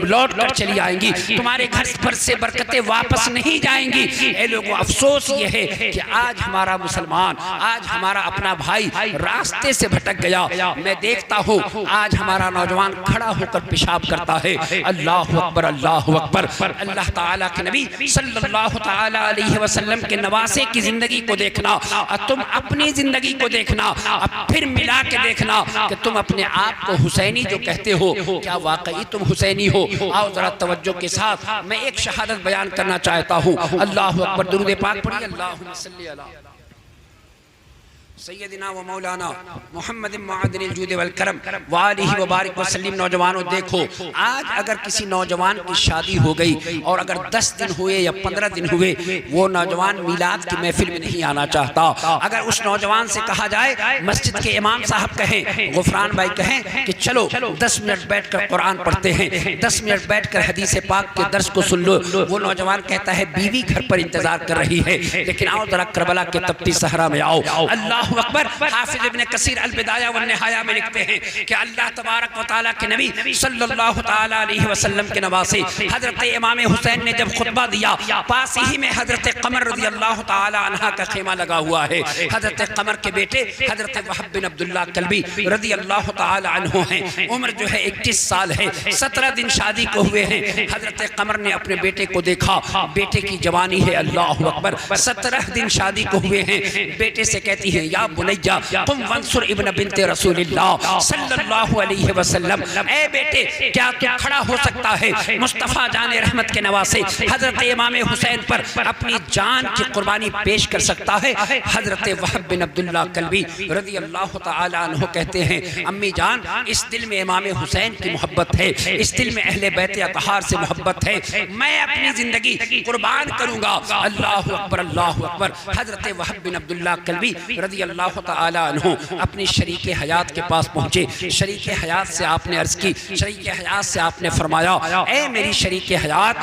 A: लौट कर चली आएंगी, तुम्हारे घर पर से बरकतें वापस नहीं जाएंगी। ए लोगों, अफसोस ये है कि आज हमारा मुसलमान, आज हमारा अपना भाई रास्ते से भटक गया। मैं देखता हूँ आज हमारा नौजवान खड़ा होकर पेशाब करता है। अल्लाह अकबर, अल्लाह अकबर। अल्लाह ताला के नबी सल्लल्लाहु ताला अलैहि वसल्लम के नवासे की जिंदगी को देखना और तुम अपनी जिंदगी को देखना, अब फिर मिला के देखना कि तुम अपने आप को हुसैनी जो कहते हो क्या वाकई तुम हुसैनी हो। आओ जरा तवज्जो के साथ मैं एक शहादत बयान करना चाहता हूँ। अल्लाह अकबर, दुरूद पाक पढ़िए। अल्लाहुम्मा सल्ली अला सैयदना व मौलाना मोहम्मद मुअद्दिल जूद वल करम व आलिहि व बारिक वसल्लम। नौजवानों देखो, आज अगर किसी नौजवान की शादी हो गई और अगर 10 दिन हुए या 15 दिन हुए, वो नौजवान मिलाद की महफिल में नहीं आना चाहता। अगर उस नौजवान से कहा जाए, मस्जिद के इमाम साहब कहें, गुफरान भाई कहें कि चलो 10 मिनट बैठकर कुरान पढ़ते हैं, 10 मिनट बैठकर हदीस पाक के दर्स को सुन लो, वो नौजवान कहता है बीवी घर पर इंतजार कर रही है। लेकिन आओ जरा करबला के तपती सहरा में आओ। अल्लाह अकबर। हाफिज इब्न कसीर अल बिदाया व निहाया में लिखते हैं कि अल्लाह तबारक व तआला के नबी सल्लल्लाहु तआला अलैहि वसल्लम के नवासे हजरत इमाम हुसैन ने जब खुतबा दिया, पास ही में हजरत कमर रज़ी अल्लाह तआला अन्हा का खेमा लगा हुआ है। हजरत कमर के बेटे हजरत वहब बिन अब्दुल्लाह कल्बी रज़ी अल्लाह तआला अन्हु हैं। उम्र जो है 21 साल है, 17 दिन शादी को हुए हैं। हजरत कमर ने अपने बेटे को देखा, बेटे की जवानी है, अल्लाह अकबर, 17 दिन शादी को हुए हैं। बेटे से कहती है या बुनैया तुम वंसुर इब्न बिन्ते रसूलिल्लाह सल्लल्लाहु अलैहि वसल्लम। ए बेटे, क्या तू खड़ा हो सकता है मुस्तफ़ा जाने रहमत के नवासे हजरत इमाम हुसैन पर अपनी जान की कुर्बानी पेश कर सकता है। हजरत वहब बिन अब्दुल्लाह कल्बी रज़ी अल्लाह तआला अन्हु कहते हैं, अम्मी जान, इस दिल में इमाम हुसैन की मोहब्बत है, इस दिल में अहले बैत अतहार से मोहब्बत है, मैं अपनी जिंदगी कुर्बान करूंगा। अल्लाह अकबर, अल्लाह अकबर। हजरत वहब बिन अब्दुल्लाह कल्बी रज़ी अल्लाह तआला अन्हु अपनी शरीके हयात के पास पहुंचे। शरीके हयात से आपने अर्ज की, शरीके हयात से आपने फरमाया, ए मेरी शरीके हयात,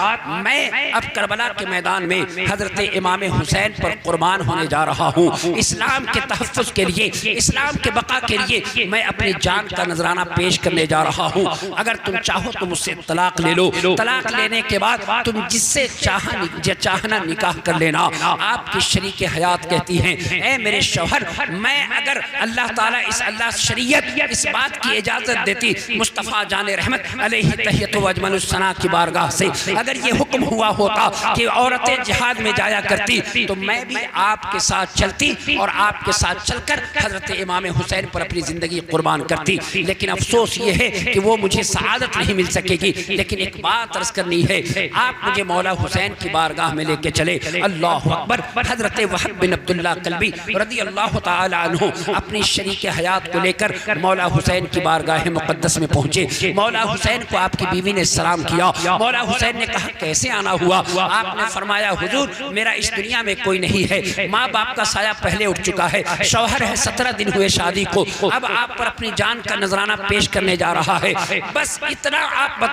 A: मैं अब करबला के मैदान में हजरत इमाम हुसैन पर कुर्बान होने जा रहा हूँ। इस्लाम के तहफ़्फ़ुज़ के लिए, इस्लाम के बका के लिए मैं अपनी जान का नजराना पेश करने जा रहा हूँ। अगर तुम चाहो तो मुझसे तलाक ले लो, तलाक लेने के बाद तुम जिससे चाहना निकाह कर लेना। आपकी शरीके हयात कहती हैं, ए मेरे शौहर, मैं अगर अल्लाह ताला अल्लाह शरीयत इस बात की इजाज़त देती मुस्तफ़ा जाने रहमत अलैहि तहियत व अजमलुस सना की बारगाह से, अगर ये हुक्म हुआ होता कि औरतें जिहाद में जाया करती तो मैं भी आपके साथ चलती और आपके साथ चलकर हजरत इमाम हुसैन पर अपनी ज़िंदगी कुर्बान करती। लेकिन अफसोस ये है कि वो मुझे सआदत नहीं मिल सकेगी। लेकिन एक बात अर्ज़ करनी है, आप मुझे मौला हुसैन की बारगाह में लेके चले। अल्लाह अकबर। हजरत वहब बिन अब्दुल्लाह कल्बी रज़ी अल्लाह तआला अन्हु अपनी शरीके हयात को लेकर मौला हुसैन की बारगाह मुक़द्दस में पहुंचे। मौला हुसैन को आपकी बीवी ने सलाम किया। मौला हुसैन ने कहा, कैसे आना हुआ? आपने फरमाया, हुजूर, मेरा इस दुनिया में कोई नहीं है, माँ बाप का साया पहले उठ चुका है, शौहर है, 17 दिन हुए शादी को, अब आप पर अपनी जान का नजराना पेश करने जा रहा है। बस इतना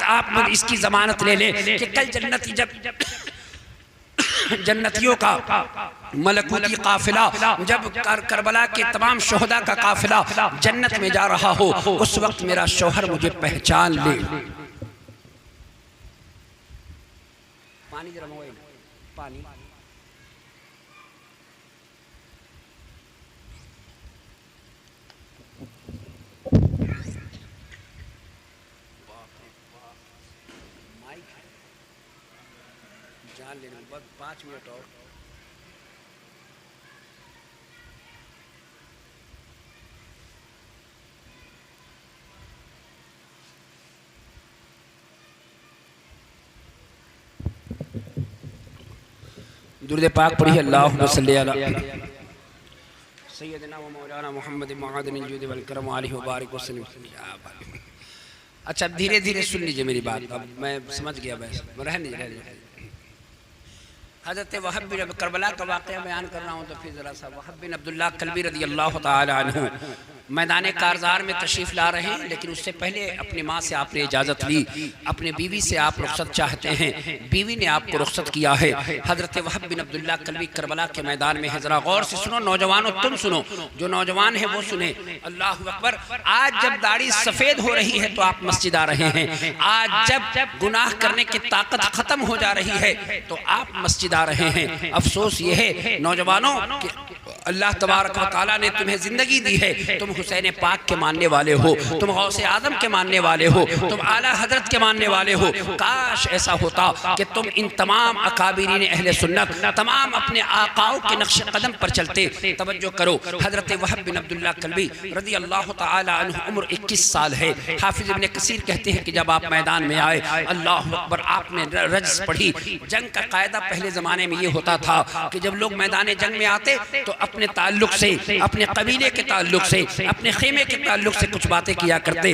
A: आप इसकी जमानत ले ले कि कल जन्नत जब जन्नतियों का मलकूती काफिला, जब करबला के तमाम शोहदा का काफिला जन्नत में जा रहा हो, उस वक्त मेरा शौहर मुझे पहचान ले। पानी जरा मोबाइल पानी। जान लेना बस 5 मिनट और। दुरूद पाक पढ़िए, अल्लाहुम्मा सल्ली अला सय्यदना व मौलाना मुहम्मद मआदिनिल जूद वल करम अलैहि व बारिक वसल्लम। अच्छा धीरे धीरे सुन लीजिए मेरी बात, अब मैं समझ गया, बस रहने दीजिए। हज़रत वहब बिन करबला का वाक़या बयान कर रहा हूँ, तो फिर ज़रा सा वहब बिन अब्दुल्लाह कल्बी रज़ी अल्लाह ताला अन्हु मैदान कारज़ार में तशरीफ़ ला रहे हैं, लेकिन उससे पहले अपनी माँ से आपने इजाज़त ली, अपने बीवी से आप रुख़सत चाहते हैं, बीवी ने आपको रुख़सत किया है। हज़रत वहब बिन अब्दुल्लाह कल्बी करबला के मैदान में है। ज़रा गौर से सुनो नौजवानों, तुम सुनो, जो नौजवान है वो सुने। अल्लाहु अकबर। आज जब दाढ़ी सफ़ेद हो रही है तो आप मस्जिद आ रहे हैं, आज जब गुनाह करने की ताकत ख़त्म हो जा रही है तो आप मस्जिद आ रहे हैं। अफसोस ये है नौजवानों कि अल्लाह तबारक व तआला ने तुम्हें जिंदगी दी है, तुम हुसैन पाक के मानने वाले हो, तुम गौसे आदम के मानने वाले हो, तुम आला हजरत के मानने वाले हो। काश ऐसा होता कि तुम इन तमाम अकाबिरीन अहले सुन्नत, तमाम अपने आकाओं के नक्श कदम पर चलते। तवज्जो करो, हजरत वहब बिन अब्दुल्लाह कल्बी रज़ी अल्लाह तआला अन्हु उम्र 21 साल है। हाफिज इब्न कसीर कहते हैं कि जब आप मैदान में आए, अल्लाह अकबर, आपने रज्स पढ़ी। जंग का कायदा पहले ज़माने में ये होता था कि जब लोग मैदान जंग में आते तो अपने ताल्लुक से, अपने कबीले के ताल्लुक से, अपने खेमे के ताल्लुक से कुछ बातें किया करते।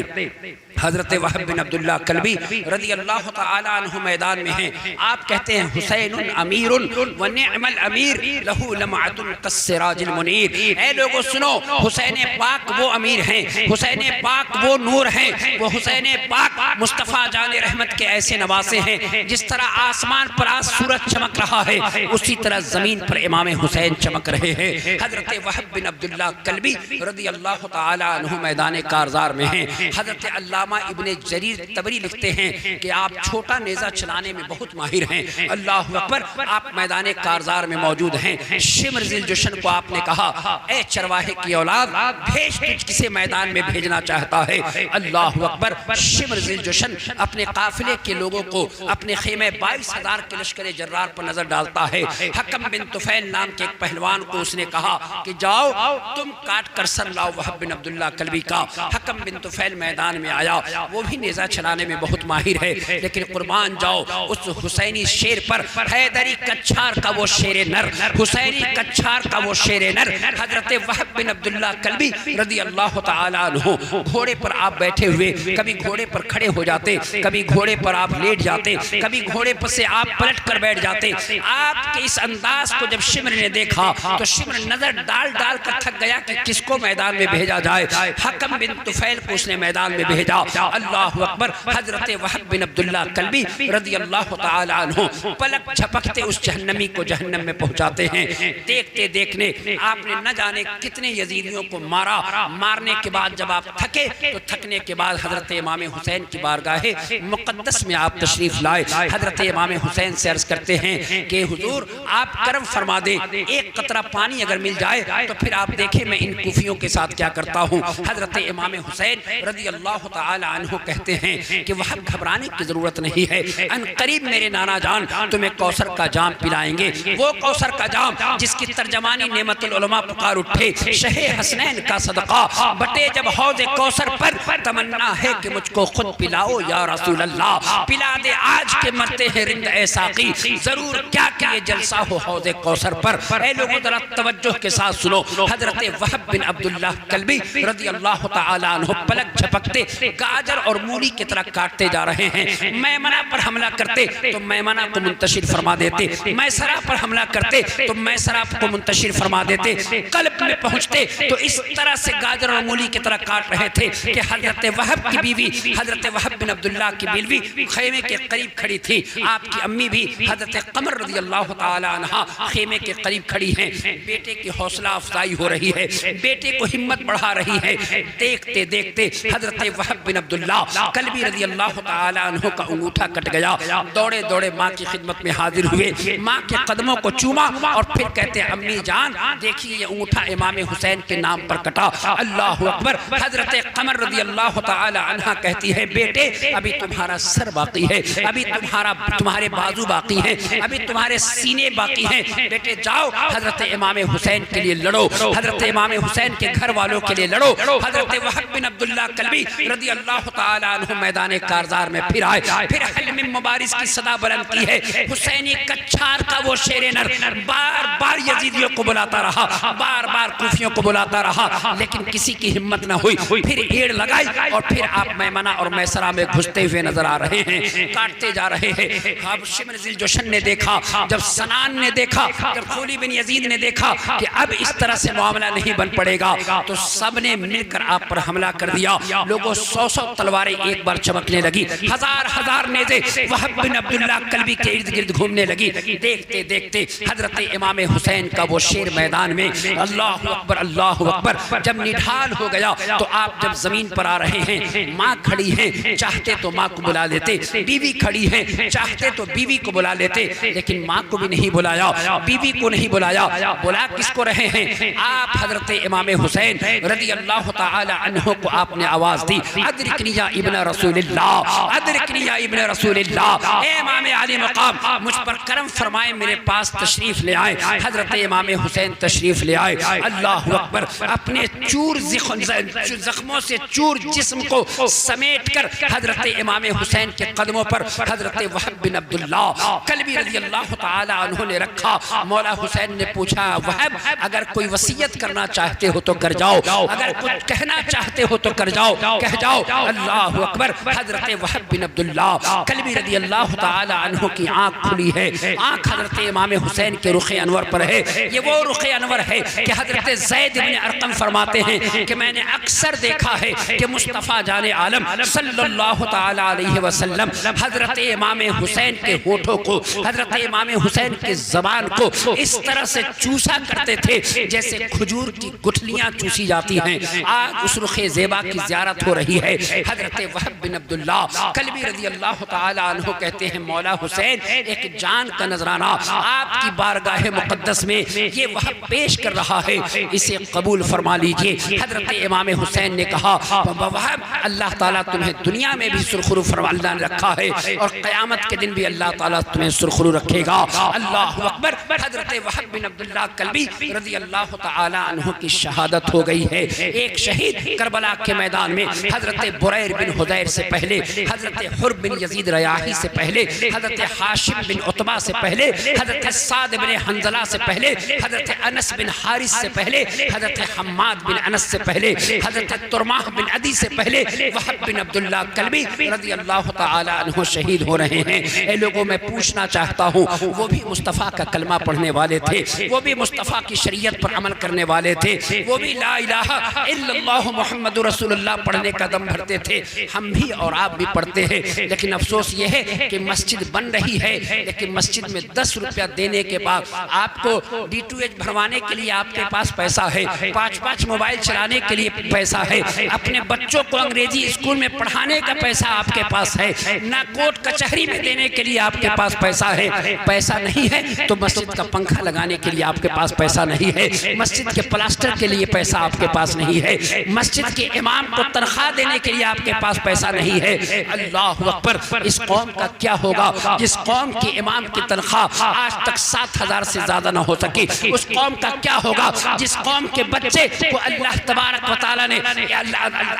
A: हजरत वहब बिन अब्दुल्लाह कल्बी रज़ी अल्लाह तआला अन्हु मैदान में हैं। आप कहते हैं हुसैनुन अमीरुन व निअमल अमीर लहू लमअतुन कस्सिराजिल मुनीर। ऐ लोगों सुनो, हुसैन पाक वो अमीर हैं, हुसैन पाक वो नूर हैं, वो हुसैन पाक मुस्तफ़ा जाने रहमत के ऐसे नवासे हैं। जिस तरह आसमान पर आज सूरज चमक रहा है, उसी तरह जमीन पर इमाम हुसैन चमक रहे हैं। हजरत वहब बिन अब्दुल्लाह कल्बी रज़ी अल्लाह तआला अन्हु मैदान कारज़ार में हैं। हजरत अल्लामा इब्ने जरीर तबरी लिखते हैं कि आप छोटा नेज़ा चलाने में बहुत माहिर हैं। अल्लाह अकबर। आप मैदान कारज़ार में मौजूद हैं। शिम्र ज़िल जुशन को आपने कहा, ए चरवाहे की औलाद, भेज तुझ किसे मैदान में भेजना चाहता है। अल्लाह अकबर। शिम्र ज़िल जुशन अपने काफिले के लोगों को अपने खेमे 22,000 के लश्कर जर्रार पर नजर डालता है। हकम बिन तुफैल नाम के एक पहलवान को उसने कहा कि जाओ तुम काट कर सर लाओ वहब बिन अब्दुल्लाह कल्बी का। हकम बिन तुफैल मैदान में आया, वो भी नेज़ा चलाने में बहुत माहिर है, लेकिन कुर्बान जाओ उस हुसैनी शेर पर, हैदरी कच्छार का वो शेर नर, हुसैनी कच्छार का वो शेर नर। हजरत वहब बिन अब्दुल्लाह कल्बी रज़ी अल्लाह तआला अन्हु घोड़े पर आप बैठे हुए, कभी घोड़े पर खड़े हो जाते, कभी घोड़े पर आप लेट जाते, कभी घोड़े पर से आप पलट कर बैठ जाते। आपके इस अंदाज को जब शिम्र ने देखा तो शिम्र नजर डाल डाल कर थक गया कि किसको मैदान में भेजा जाए। हकम बिन तुफैल को उसने मैदान में भेजा। अल्लाह अकबर। हजरत वहब बिन अब्दुल्लाह कल्बी रज़ी अल्लाह तआला अन्हु पलक झपकते उस जहन्नमी को जहन्नम में पहुंचाते हैं। देखते देखने आपने न जाने कितने यजीदियों को मारा। मारने के बाद जब आप थके तो थकने के बाद हजरत इमाम हुसैन की बारगाह मुक़द्दस में आप तशरीफ लाए। हजरत इमाम हुसैन से अर्ज करते हैं कि हुजूर आप करम फरमा दें, एक कतरा पानी अगर मिल जाए तो फिर आप देखें मैं इन कुफियों के साथ क्या करता हूँ। हजरत इमाम हुसैन रज़ी अल्लाह तआला अन्हु कहते हैं कि वह घबराने की जरूरत नहीं है, अनकरीब मेरे नाना जान तुम्हें कौसर का जाम पिलाएंगे। वो कौसर का जाम जिसकी तर्जमानी नेमतुल उलमा पुकार उठे, शहे हसनैन का सदका बटे जब हौज़े कौसर पर, तमन्ना है कि मुझको खुद पिलाओ या रसूल अल्लाह। पिला दे आज के मरते हैं रिंद ए साक़ी, जरूर क्या क्या ये जलसा हो हौज़े कौसर पर। ऐ लोगों जरा तवज्जो के साथ सुनो। हजरत वहब बिन अब्दुल्लाह कल्बी रज़ी अल्लाह तआला अन्हु पलक झपकते गाजर और मूली की तरह काटते जा रहे हैं। मैमना पर हमला करते तो मैमना को मुंतशिर फरमा देते, मैसरा पर हमला करते तो मैसरा को मुंतशिर फरमा देते, कल्ब में पहुंचते तो इस तरह से गाजर और मूली की तरह काट रहे थे कि हजरत वहब की बीवी हजरत वहब बिन अब्दुल्लाह की बीवी खेमे के करीब खड़ी थी। आपकी अम्मी भी हजरत कमर रज़ी अल्लाह ताला अन्हा खेमे के करीब खड़ी हैं। बेटे की हौसला अफजाई हो रही है, बेटे को हिम्मत बढ़ा रही है। देखते देखते हजरत वहब बिन अब्दुल्लाह कल्बी रज़ी अल्लाह ताला अन्हु का अंगूठा कट गया। दौड़े दौड़े माँ की खिदमत में हाजिर हुए, माँ के कदमों को चूमा और फिर कहते हैं अम्मी जान देखिए ये अंगूठा इमाम हुसैन के नाम पर कटा। अल्लाह अकबर। हजरत कमर रज़ी अल्लाह ताला अन्हा कहती है बेटे अभी तुम्हारा सर बाकी है, अभी तुम्हारे बाजू बाकी हैं, अभी तुम्हारे सीने बाकी हैं। बेटे जाओ हजरत इमाम हुसैन के लिए लड़ो, हजरत इमाम हुसैन के घर वालों के लिए लड़ो। हजरत वहब बिन अब्दुल्लाह कल्बी रज़ी अल्लाह ताला अन्हु मैदान कारजार में फिर आए, फिर हल्म मुबारिस की सदा बुलंद की है। हुसैनी कच्छार का वो शेर नर बार बार यजीदियों को बुलाता रहा, बार बार कूफियों को बुलाता रहा, लेकिन किसी की हिम्मत न हुई। फिर एड़ लगाई और फिर आप मैमना और मैसरा में घुसते हुए नजर आ रहे हैं, काटते जा रहे हैं। शिमर ज़िल जोशन ने देखा, जब सनान ने देखा, जब खूली बिन यजीद ने देखा कि अब इस तरह से मामला नहीं बन पड़ेगा तो सबने मिलकर आप पर हमला कर दिया। लोगों 100 तलवारें एक बार चमकने लगी, हजार नेज़े वहब बिन अब्दुल्लाह कल्बी के इर्द गिर्द घूमने लगी। देखते देखते हजरत इमाम हुसैन का वो शेर मैदान में अल्लाह अकबर अल्लाह अकबर जब निढाल हो गया तो आप जब जमीन पर आ रहे हैं, माँ खड़ी है, चाहते तो माँ को बुला लेते, बीवी खड़ी है, चाहते तो बीवी को बुला लेते, लेकिन माँ को भी नहीं बुलाया, बीवी को नहीं बुलाया। बुला किसको रहे हैं? आप हजरत इमाम हुसैन रज़ी अल्लाह ताला अन्हु को आपने आवाज दी अदरिकनी या इब्न रसूलिल्लाह, अदरिकनी या इब्न रसूलिल्लाह। ए इमाम आली मकाम मुझ पर करम फरमाए, मेरे पास तशरीफ ले आए। हजरत इमाम हुसैन तशरीफ ले आए। अल्लाह अकबर। अपने चूर जख्मों से चूर जिस्म को समेट कर हजरत इमाम हुसैन के कदमों पर हजरत वहब बिन अब्दुल्लाह कल्बी रज़ी अल्लाह ताला अन्हु ने रखा। मौला हुसैन ने पूछा वहब अगर कोई वसीयत करना चाहते हो तो कर जाओ, अगर कुछ कहना चाहते हो तो कर जाओ, कह जाओ। अल्लाह अकबर। हजरत वहब बिन अब्दुल्लाह कल्बी रज़ी अल्लाह ताला अन्हु की आंख खुली है, आंख हजरत इमाम हुसैन के रुखे अनवर पर है। ये वो रुखे अनवर है कि हजरत ज़ैद इब्न अरक़म फरमाते हैं कि मैंने अक्सर देखा है कि मुस्तफ़ा जाने आलम सल्लल्लाहु ताला अलैहि वसल्लम हजरत इमाम हुसैन के होठों को, हजरत इमाम हुसैन के ज़बान को इस तरह से चूसा करते थे जैसे खजूर की गुठलियां चूसी जाती हैं। आज उस रुखे ज़ेबा की ज़ियारत हो रही है। हजरत वहब बिन अब्दुल्लाह कल्बी रज़ी अल्लाह ताला अन्हु कहते हैं मौला हुसैन एक जान का नजराना आपकी बारगाह मुक़द्दस में ये वहब पेश कर रहा है, इसे कबूल फरमा लीजिए। हजरत इमाम हुसैन ने कहा वहब अल्लाह ताला तुम्हें दुनिया में भी सुरखरू फरमा रखा है और क़यामत के दिन भी अल्लाह ताला तुम्हें सुरखरू रखेगा। अल्लाह अकबर। हजरत वहब बिन अब्दुल्लाह कल्बी रज़ी अल्लाह ताला अन्हु की शहादत हो गई है। एक शहीद करबला के मैदान में हजरत बुरैर बिन हुदैर से पहले, हजरत हुर बिन यजीद रयाही से पहले, हजरत हाशिम बिन उतबा से पहले, हजरत साद बिन हंजला से पहले, हजरत अनस बिन हारिस से पहले, हजरत हम्माद बिन अनस से पहले, हजरत तुरमाह बिन अदी से पहले वहब बिन अब्दुल्लाह कल्बी रज़ी अल्लाह ताला अन्हु शहीद हो रहे हैं। ए लोगों मैं पूछना चाहता हूँ वो भी मुस्तफ़ा का कलमा पढ़ने वाले थे, वो भी मुस्तफ़ा की शरीयत पर अमल करने वाले थे, वो भी ला इलाहा इल्लल्लाहु मुहम्मदुर रसूलुल्लाह पढ़ने का दम भरते थे। हम भी और आप भी पढ़ते हैं, लेकिन अफसोस ये है कि मस्जिद बन रही है, लेकिन मस्जिद में 10 रुपया देने के बाद आपको D2H भरवाने के लिए आपके पास पैसा है, 5 मोबाइल चलाने के लिए पैसा है, अपने बच्चों को अंग्रेजी स्कूल में पढ़ाने का पैसा आपके पास है, ना कोर्ट कचहरी में देने के लिए आपके पास पैसा है। पैसा नहीं है तो मस्जिद का पंखा लगाने के लिए आपके पास पैसा नहीं है, मस्जिद के प्लास्टर के लिए पैसा आपके पास नहीं है, मस्जिद के इमाम को तनख्वाह देने के लिए आपके पास पैसा नहीं है। अल्लाह अकबर। इस कौम का क्या होगा जिस कौम के इमाम की तनख्वाह आज तक 7,000 से ज्यादा न हो सकी? उस कौम का क्या होगा जिस कौम के बच्चे को अल्लाह तबारक व तआला ने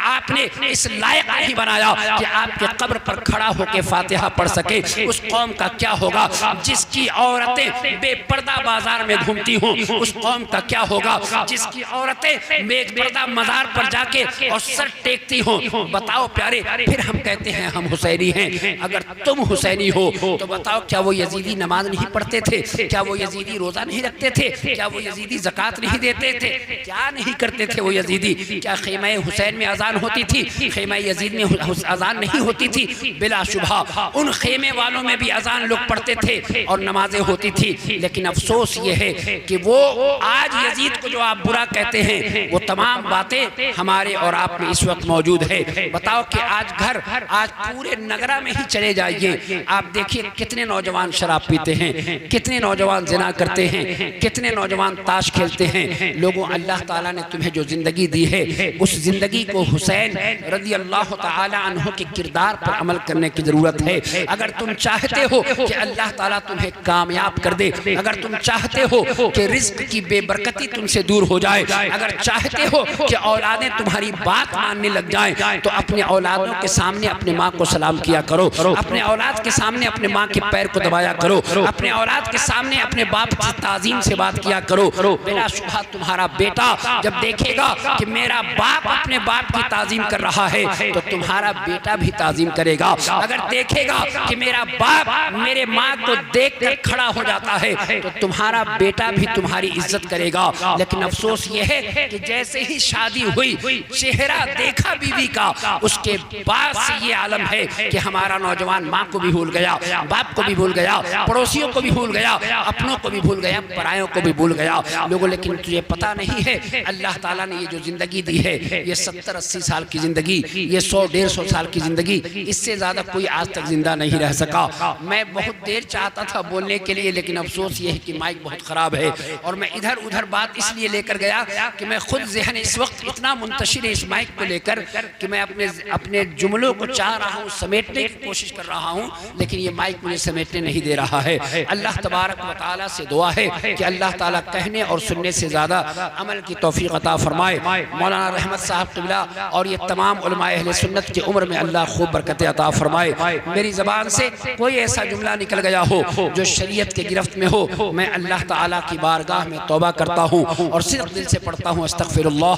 A: आपने इस लायक नहीं बनाया कि आपके कब्र पर खड़ा होकर फातिहा पढ़ सके? उस कौम का क्या होगा जिसकी औरतें बेपर्दा बाजार में घूमती हों? उस कौम का क्या होगा जिसकी औरतें बेपर्दा मजार पर जाके और सर टेकती हों? बताओ प्यारे, फिर हम कहते हैं हम हुसैनी हैं। अगर तुम हुसैनी हो तो बताओ क्या वो यजीदी नमाज नहीं पढ़ते थे? क्या वो यजीदी रोजा नहीं रखते थे? क्या वो यजीदी ज़कात नहीं देते थे? क्या नहीं करते थे वो यजीदी? क्या खेमा हुसैन में अजान होती थी? खेमा यजीद में अजान नहीं होती थी? बिलाशुबहा उन खेमे वालों में भी अजान लोग पढ़ते थे और नमाजें होती थी। लेकिन अफसोस ये है कि वो आज यजीद को जो आप बुरा कहते हैं वो तमाम बातें हमारे और आप में इस वक्त मौजूद है। बताओ कि आज पूरे नगरा में ही चले जाइए, आप देखिए कितने नौजवान शराब पीते हैं, कितने नौजवान जिना करते हैं, कितने नौजवान ताश खेलते हैं। लोगों, अल्लाह ताला ने तुम्हें जो जिंदगी दी है उस जिंदगी को हुसैन रज़ी अल्लाह ताला अन्हु के किरदार पर अमल करने की जरूरत है। अगर तुम चाहते हो कि अल्लाह ताला तुम्हें कामयाब कर दे, अगर तुम चाहते हो कि रिज्क की बेबरकती तुमसे दूर हो जाए, अगर चाहते हो कि औलादें तुम्हारी बात मानने लग जाएं, तो अपने औलादों के सामने अपने माँ को सलाम किया करो, अपने औलाद के सामने अपने माँ के पैर को दबाया करो, अपने औलाद के सामने अपने बाप की ताजीम से बात किया करो। बिलाशुबहा तुम्हारा बेटा जब देखेगा कि मेरा बाप अपने बाप की ताजीम कर रहा है तो तुम्हारा बेटा भी ताजीम करेगा। अगर देखेगा कि मेरा बाप मेरे माँ को देख कर खड़ा हो जाता है तो तुम्हारा बेटा भी तुम्हारी इज्जत करेगा। लेकिन अफसोस ये है कि जैसे ही शादी हुई, चेहरा देखा बीवी का, उसके बाद से ये आलम है कि हमारा नौजवान माँ को भी भूल गया, बाप को भी भूल गया, पड़ोसियों को भी भूल गया, अपनों को भी भूल गया, परायों को भी भूल गया। लोगों, लेकिन तुझे पता नहीं है अल्लाह ताला ने ये जो जिंदगी दी है, ये 70-80 साल की जिंदगी, ये 100-150 साल की जिंदगी, इससे ज्यादा कोई आज तक जिंदा नहीं रह सका। मैं बहुत देर चाहता था बोलने के लिए, लेकिन अफसोस ये है कि माइक बहुत खराब है और मैं इधर उधर बात इसलिए लेकर गया कि मैं खुद ज़हन इस वक्त इतना मुंतशिर है इस माइक को लेकर कि मैं अपने जुमलों को चाह रहा हूँ, समेटने की कोशिश कर रहा हूँ, लेकिन ये माइक मुझे समेटने नहीं दे रहा है। अल्लाह तबारक व तआला से दुआ है कि अल्लाह ताला कहने और सुनने से ज़्यादा अमल की तौफीक अता फरमाए। मौलाना रहमत साहब क़िबला और ये तमाम उलमाए अहले सुन्नत की उम्र में अल्लाह खूब बरकतें अता फरमाए। मेरी ज़बान से कोई ऐसा जुमला निकल गया हो जो शरीयत के गिरफ्त में हो, मैं अल्लाह ताला की बारगाह में तौबा करता हूँ और सिर्फ दिल से पढ़ता हूँ अस्तगफिरुल्लाह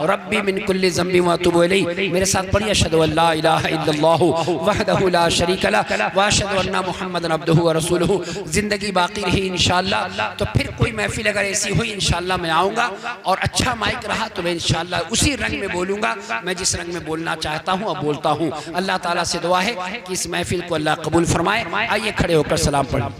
A: रब्बी मिन कुल्लि ज़ंबि व अतूबु इलैहि। मेरे साथ पढ़िए अशहदु अल्ला इलाहा इल्लल्लाहु वहदहु ला शरीका लहु व अशहदु अन्ना मुहम्मदन अब्दुहु व रसूलुहु। जिंदगी बाकी रही इंशाअल्लाह तो फिर कोई महफिल अगर ऐसी हुई इंशाअल्लाह मैं आऊँगा, और अच्छा माइक रहा तो मैं इंशाअल्लाह उसी रंग में बोलूँगा, मैं जिस रंग में बोलना चाहता हूँ और बोलता हूँ। अल्लाह ताला से दुआ है कि इस महफिल को अल्लाह कबूल फरमाए। आइए खड़े होकर सलाम पढ़ें।